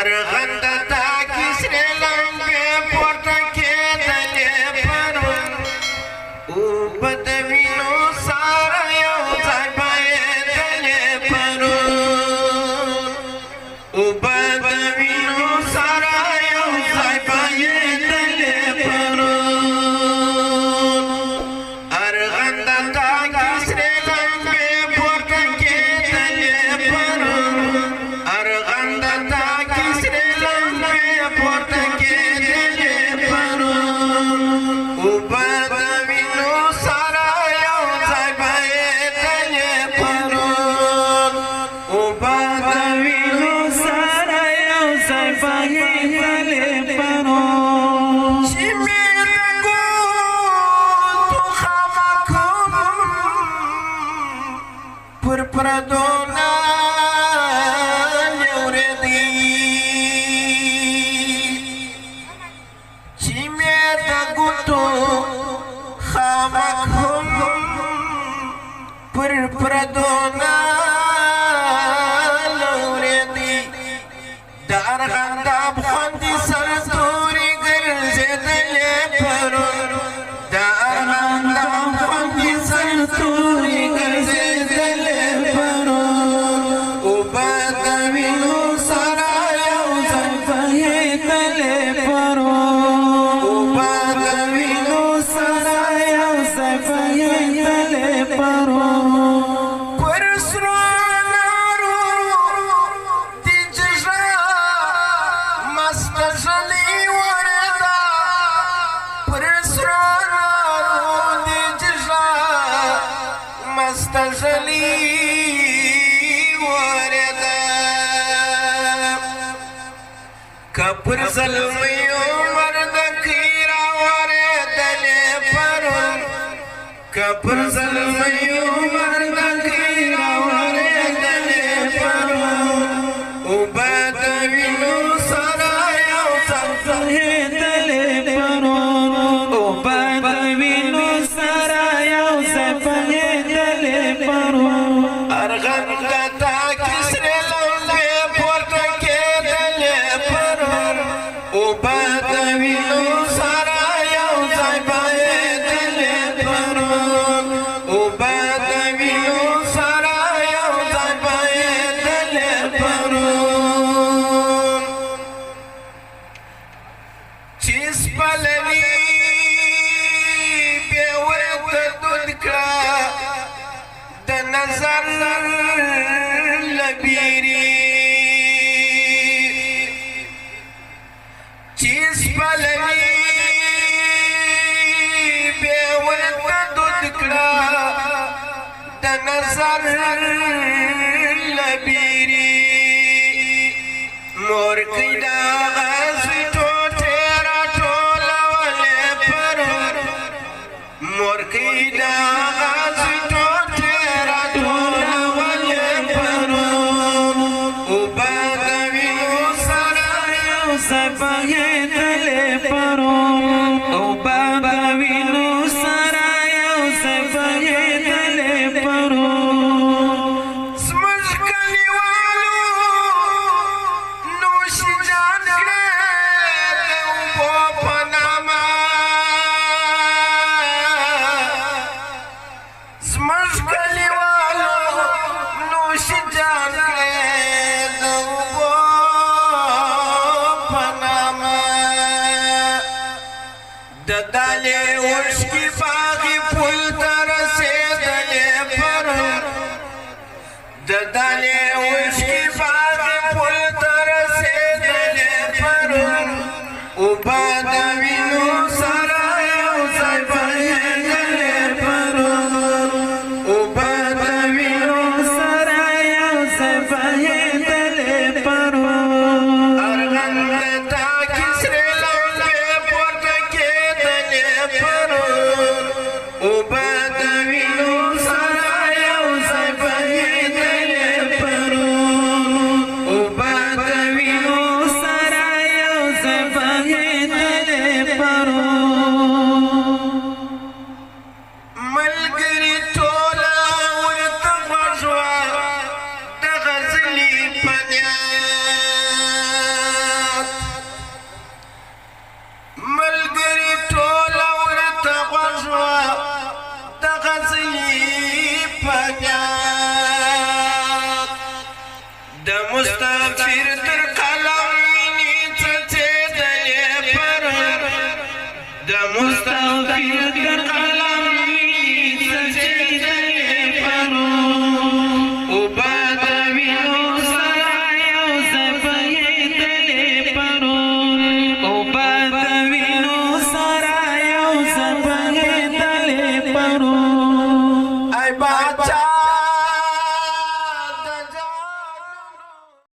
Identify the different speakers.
Speaker 1: ارغنده تاکي سرې لمبې پورته کېدلې پرون اوبه د وینو ساره یو ځای بهېدلې پرون اوبه د وینو ساره یو ځای بهېدلې پرون ارغنده تاکي سرې لمبې پورته کېدلې پرون ارغنده تاکي سرې لمبې پورته کېدلې پرون اوبه د وینو ساره یو ځای بهېدلې پرون اوبه د وینو ساره یو ځای بهېدلې پرون چې مې د ګوتو خامه کوم پر پردو نالې اورېدې چې مې د ګوتو خامه کوم پر پردو نالې اورېدې د ارغنداب خوندې سرتوري ګرځېدلې پرون د ارغنداب خوندې سرتوري ګرځېدلې پرون اوبه د وینو ساره یو ځای بهېدلې پرون اوبه د وینو ساره یو ځای بهېدلې پرون پر سرو انارو دې جژه مسته ژلۍ ورېده پر سرو انارو دې جژه مسته ژلۍ ورېده که پر زلمیو مردکۍ راورېدلې پرون که پر زلمیو مردکۍ راورېدلې پرون اوبه د وینو ساره یو ځای بهېدلې پرون اوبه د وینو ساره یو ځای بهېدلې پرون ارغنده تاکي سرې لمبې پورته کېدلې پرون اوبه د وینو ساره یو ځای بهېدلې پرون اوبه د وینو ساره یو ځای بهېدلې پرون چې سپلني بې ورته دود کړه د نظر لبیري چې سپلني بې ورته دود کړه د نظر لبیري مورکۍ د غزې ټوټې راټولولې پرون مورکۍ د غزې ټوټې راټولولې پرون اوبه د وینو ساره یو ځای بهېدلې پرون اوبه د وینو ساره یو ځای بهېدلې پرون زموږ کلیوالو نوشي جان کړې د اوبو په نامه زموږ کلیوالو نوشي جان کړې د اوبو په نامه د دالې وشکې باغې پل ته رسېدلې پرون د دالې وشکې باغې پل ته رسېدلې پرون اوبه د وینو ساره یو ځای بهېدلې پرون اوبه د وینو ساره یو ځای بهېدلې پرون ارغنده تاکي سرې لمبې پورته کېدلې پرون फिरत